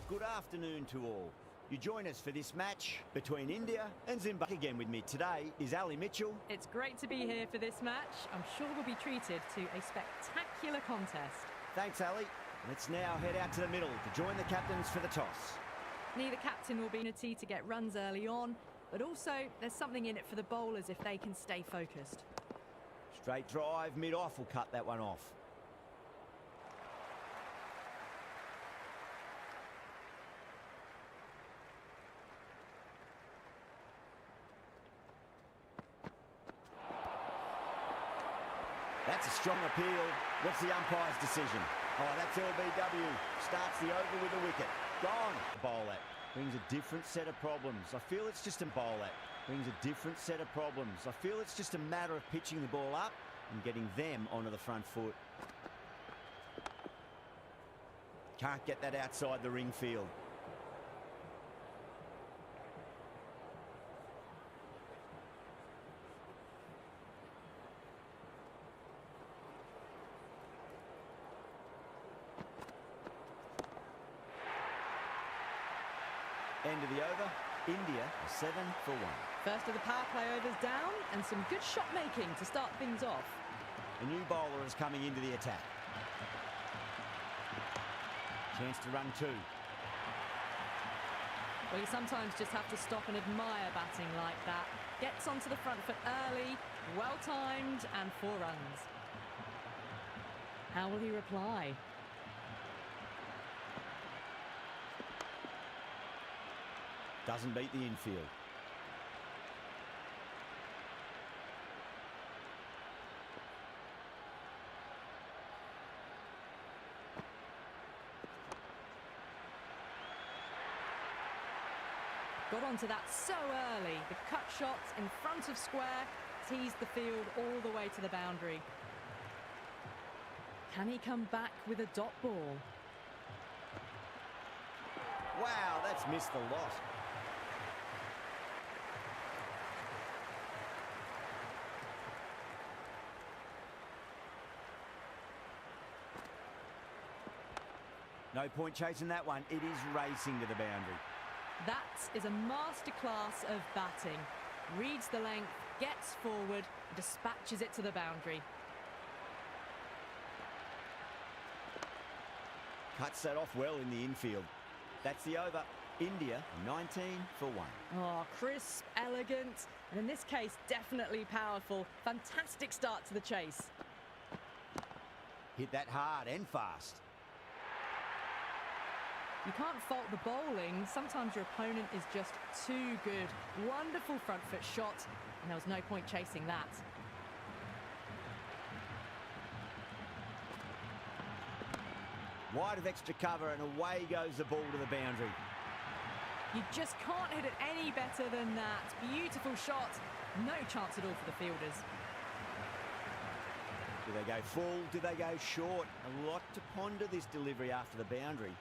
Good afternoon to all. You join us for this match between India and Zimbabwe. Again with me today is Ali Mitchell. It's great to be here for this match. I'm sure we'll be treated to a spectacular contest. Thanks, Ali. Let's now head out to the middle to join the captains for the toss. Neither captain will be opportunity to get runs early on, but also there's something in it for the bowlers if they can stay focused. Straight drive, mid-off will cut that one off. That's a strong appeal. What's the umpire's decision? Oh, that's LBW. Starts the over with a wicket. Gone. Bowl that. Brings a different set of problems. I feel it's just a bowl that. Brings a different set of problems. I feel it's just a matter of pitching the ball up and getting them onto the front foot. Can't get that outside the ring field. End of the over. India 7 for 1. First of the power play overs down and some good shot making to start things off. A new bowler is coming into the attack. Chance to run two. Well, you sometimes just have to stop and admire batting like that. Gets onto the front foot early, well timed, and 4 runs. How will he reply? Doesn't beat the infield. Got onto that so early. The cut shot in front of square teased the field all the way to the boundary. Can he come back with a dot ball? Wow, that's missed the lot. No point chasing that one. It is racing to the boundary. That is a masterclass of batting. Reads the length, gets forward, dispatches it to the boundary. Cuts that off well in the infield. That's the over. India 19 for 1. Oh, crisp, elegant, and in this case, definitely powerful. Fantastic start to the chase. Hit that hard and fast. You can't fault the bowling. Sometimes your opponent is just too good. Wonderful front foot shot, and there was no point chasing that. Wide of extra cover, and away goes the ball to the boundary. You just can't hit it any better than that. Beautiful shot. No chance at all for the fielders. Do they go full? Do they go short? A lot to ponder this delivery after the boundary.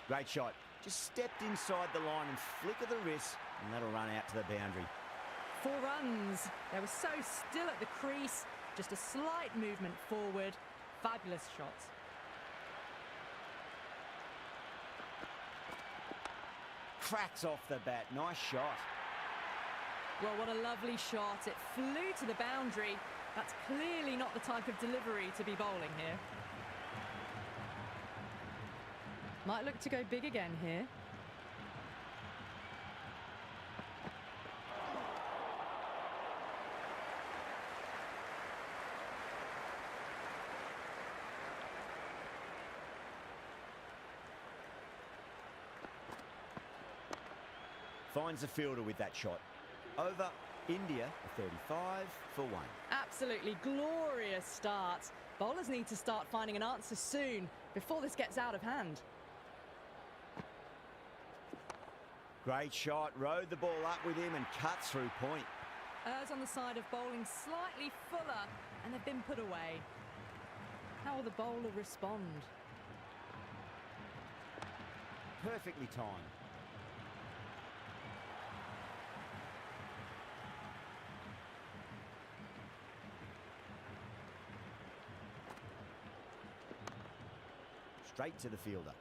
Great shot. Just stepped inside the line and flick of the wrist, and that'll run out to the boundary. 4 runs. They were so still at the crease. Just a slight movement forward. Fabulous shots. Cracks off the bat. Nice shot. Well, what a lovely shot. It flew to the boundary. That's clearly not the type of delivery to be bowling here. Might look to go big again here. Finds the fielder with that shot. Over. India 35 for 1. Absolutely glorious start. Bowlers need to start finding an answer soon before this gets out of hand. Great shot. Rode the ball up with him and cuts through point. Errs on the side of bowling slightly fuller, and they've been put away. How will the bowler respond? Perfectly timed. straight to the fielder.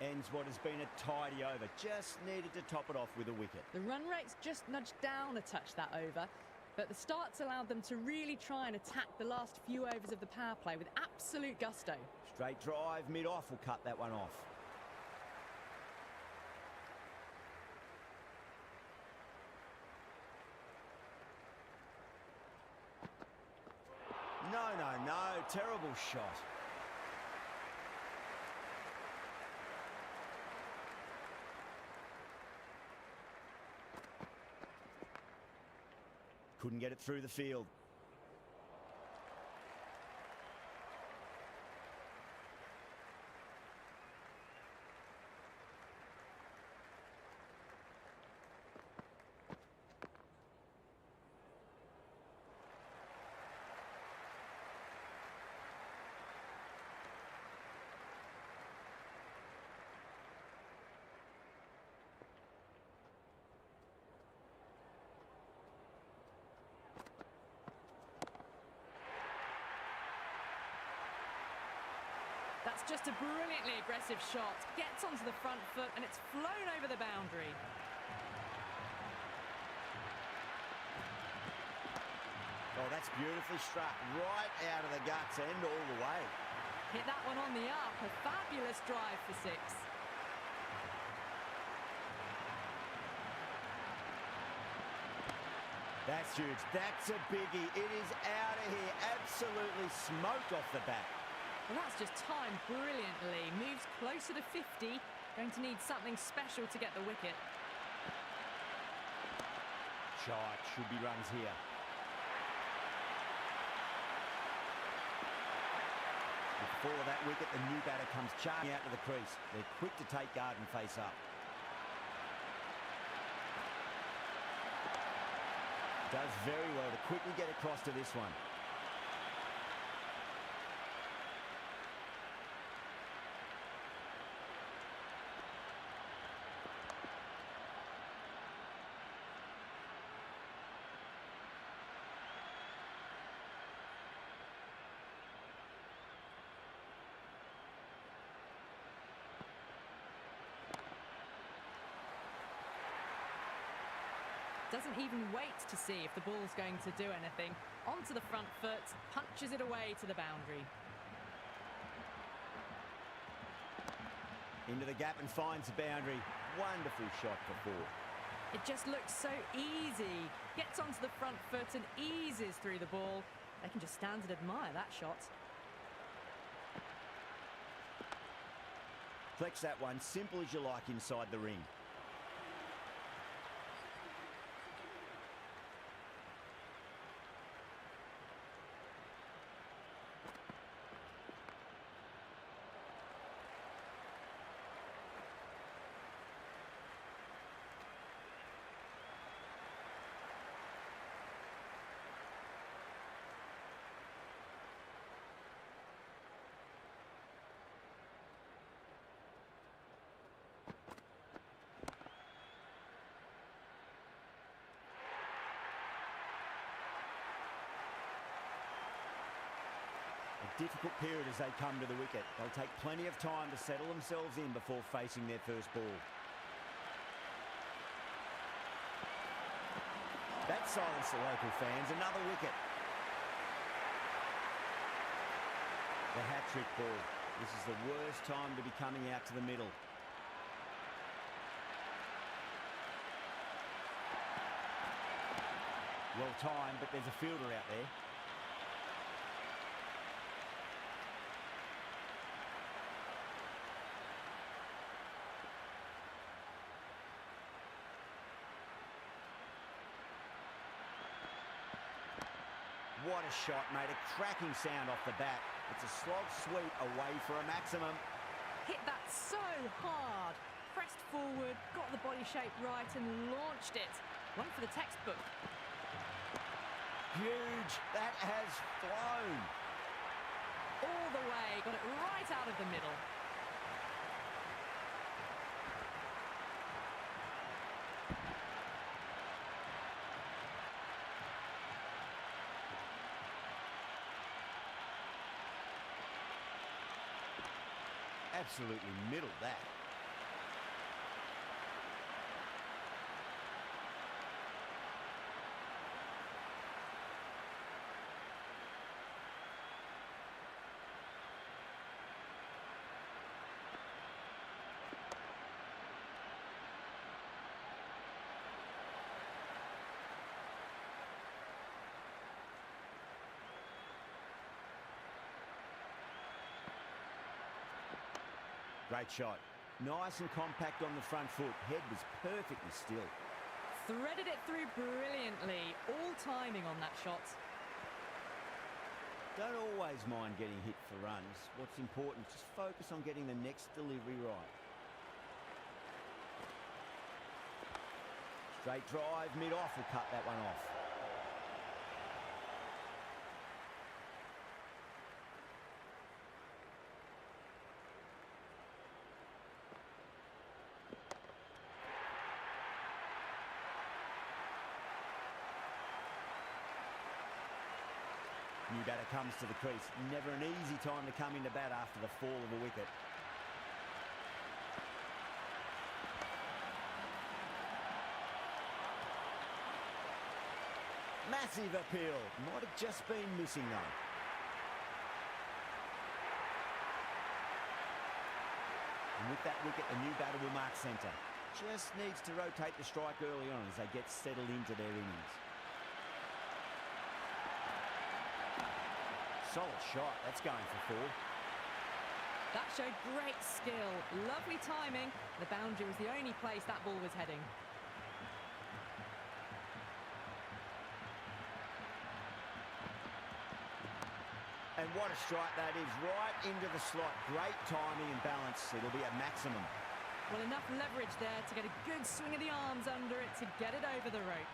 Ends what has been a tidy over. Just needed to top it off with a wicket. The run rate's just nudged down a touch that over, but the start's allowed them to really try and attack the last few overs of the power play with absolute gusto. Straight drive, mid-off will cut that one off. No, terrible shot. Couldn't get it through the field. That's just a brilliantly aggressive shot. Gets onto the front foot and it's flown over the boundary. Oh, that's beautifully struck. Right out of the guts end all the way. Hit that one on the up. A fabulous drive for six. That's huge. That's a biggie. It is out of here. Absolutely smoked off the bat. Well, that's just timed brilliantly. Moves closer to 50. Going to need something special to get the wicket. Shot. Should be runs here. Before that wicket, the new batter comes charging out to the crease. They're quick to take guard and face up. Does very well to quickly get across to this one. Doesn't even wait to see if the ball's going to do anything. Onto the front foot, punches it away to the boundary. Into the gap and finds the boundary. Wonderful shot for four. It just looks so easy. Gets onto the front foot and eases through the ball. They can just stand and admire that shot. Flex that one, simple as you like inside the ring. Difficult period as they come to the wicket. They'll take plenty of time to settle themselves in before facing their first ball. That silenced the local fans. Another wicket. The hat-trick ball. This is the worst time to be coming out to the middle. Well timed, but there's a fielder out there. what a shot, made a cracking sound off the bat. It's a slog sweep away for a maximum. Hit that so hard. Pressed forward, got the body shape right and launched it. One for the textbook. Huge. That has flown. All the way, got it right out of the middle. Absolutely middled that. Great shot. Nice and compact on the front foot. Head was perfectly still. Threaded it through brilliantly. All timing on that shot. Don't always mind getting hit for runs. What's important, just focus on getting the next delivery right. Straight drive, mid-off will cut that one off. New batter comes to the crease. Never an easy time to come into bat after the fall of a wicket. Massive appeal. Might have just been missing though. And with that wicket, the new batter will mark centre. Just needs to rotate the strike early on as they get settled into their innings. Solid shot. That's going for 4. That showed great skill. Lovely timing. The boundary was the only place that ball was heading. And what a strike that is, right into the slot. Great timing and balance. It'll be a maximum. Well, enough leverage there to get a good swing of the arms under it to get it over the rope.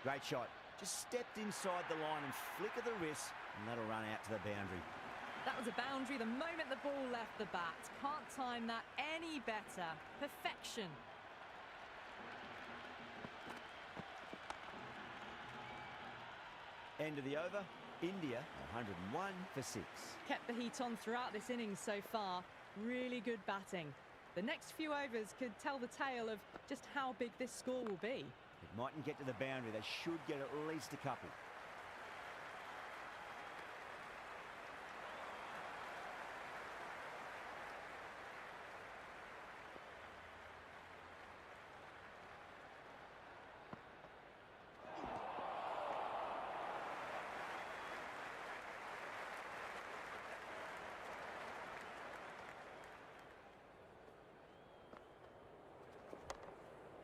Great shot. Just stepped inside the line and flick of the wrist, and that'll run out to the boundary. That was a boundary the moment the ball left the bat. Can't time that any better. Perfection. End of the over. India 101 for 6. Kept the heat on throughout this innings so far. Really good batting. The next few overs could tell the tale of just how big this score will be. It mightn't get to the boundary. They should get at least a couple.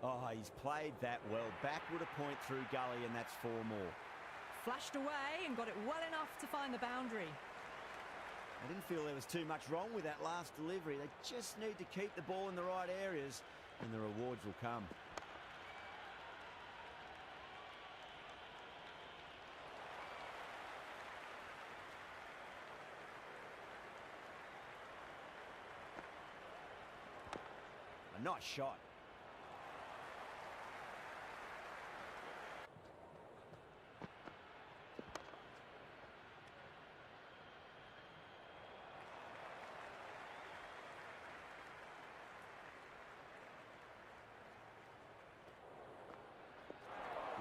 Oh, he's played that well. Backward a point through gully, and that's 4 more. Flashed away and got it well enough to find the boundary. I didn't feel there was too much wrong with that last delivery. They just need to keep the ball in the right areas, and the rewards will come. A nice shot.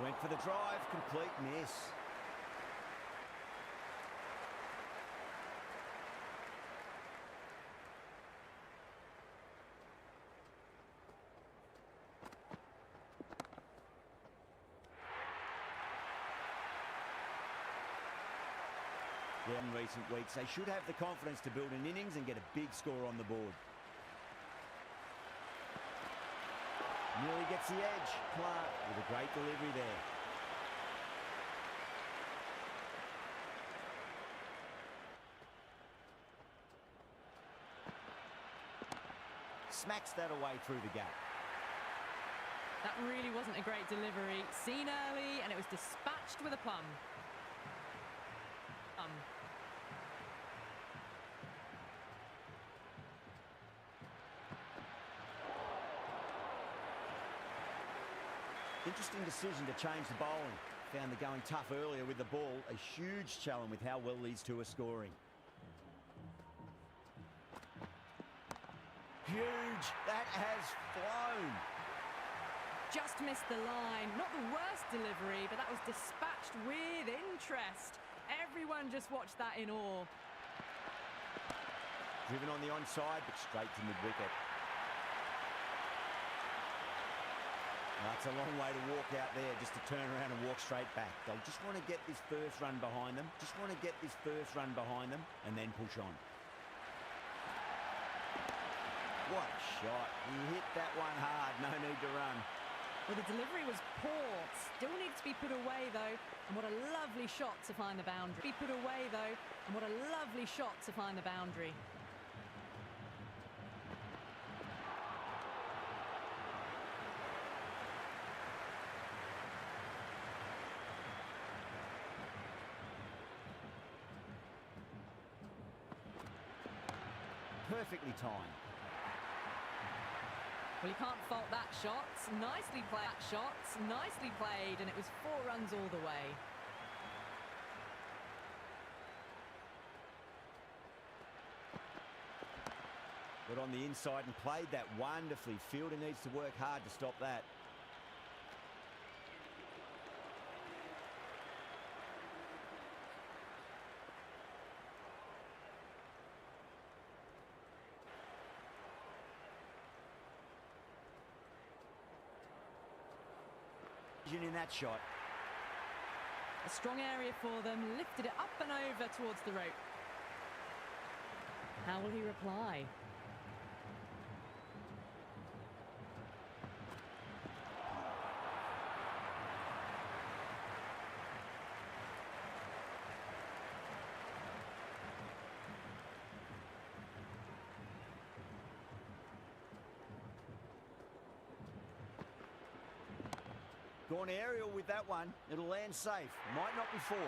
Went for the drive, complete miss. in recent weeks. They should have the confidence to build an innings and get a big score on the board. Nearly gets the edge. Clark with a great delivery there. Smacks that away through the gap. That really wasn't a great delivery. Seen early, and it was dispatched with a plum. Interesting decision to change the bowling. Found the going tough earlier with the ball. A huge challenge with how well these two are scoring. Huge. That has flown. Just missed the line. Not the worst delivery, but that was dispatched with interest. Everyone just watched that in awe. Driven on the onside, but straight to mid-wicket. That's a long way to walk out there, just to turn around and walk straight back. They'll just want to get this first run behind them, and then push on. What a shot. He hit that one hard, no need to run. Well, the delivery was poor. Still needs to be put away, though. And what a lovely shot to find the boundary. Perfectly timed. Well, you can't fault that shot. Nicely played, and it was 4 runs all the way. Got on the inside and played that wonderfully. Fielder needs to work hard to stop that. In that shot. A strong area for them, lifted it up and over towards the rope. How will he reply? Gone aerial with that one. It'll land safe. Might not be 4. A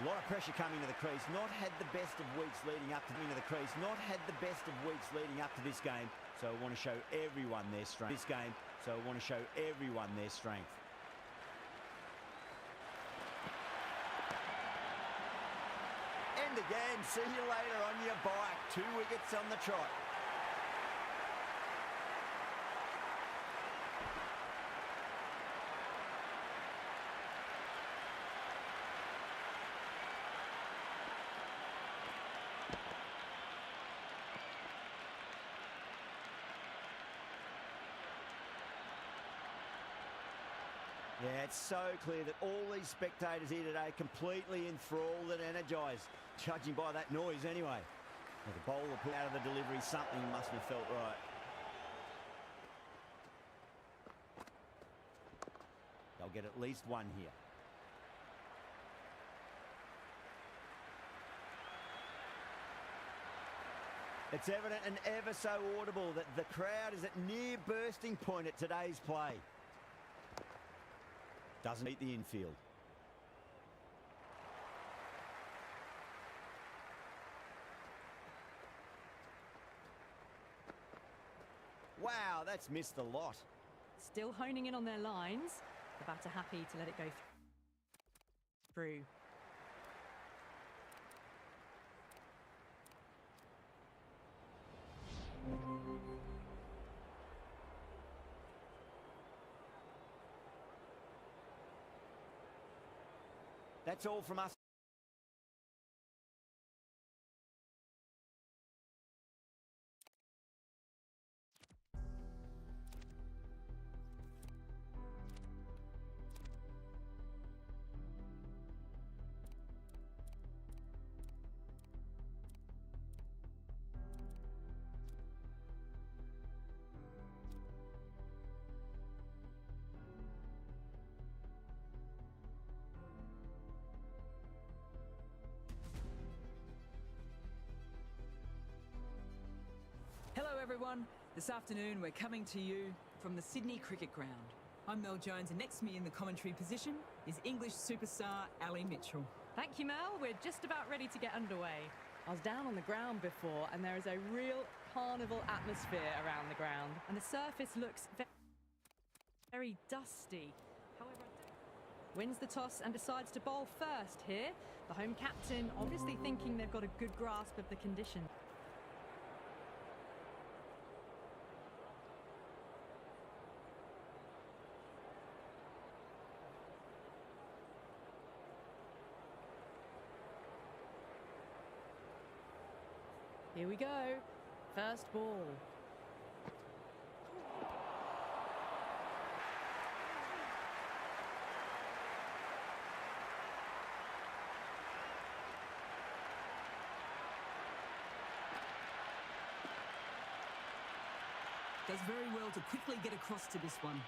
lot of pressure coming to the crease. Not had the best of weeks leading up to this game. So I want to show everyone their strength. And again, see you later on your bike. 2 wickets on the trot. Yeah, it's so clear that all these spectators here today are completely enthralled and energised, judging by that noise anyway. Well, the bowler put out of the delivery, something must have felt right. They'll get at least 1 here. It's evident and ever so audible that the crowd is at near bursting point at today's play. Doesn't beat the infield. Wow, that's missed a lot. Still honing in on their lines. The batter happy to let it go through. That's all from us. everyone. This afternoon we're coming to you from the Sydney Cricket Ground. I'm Mel Jones, and next to me in the commentary position is English superstar Ali Mitchell. Thank you, Mel. We're just about ready to get underway. I was down on the ground before, and there is a real carnival atmosphere around the ground, and the surface looks very dusty. However, wins the toss and decides to bowl first here. The home captain obviously thinking they've got a good grasp of the condition. Here we go. First ball. Does very well to quickly get across to this one.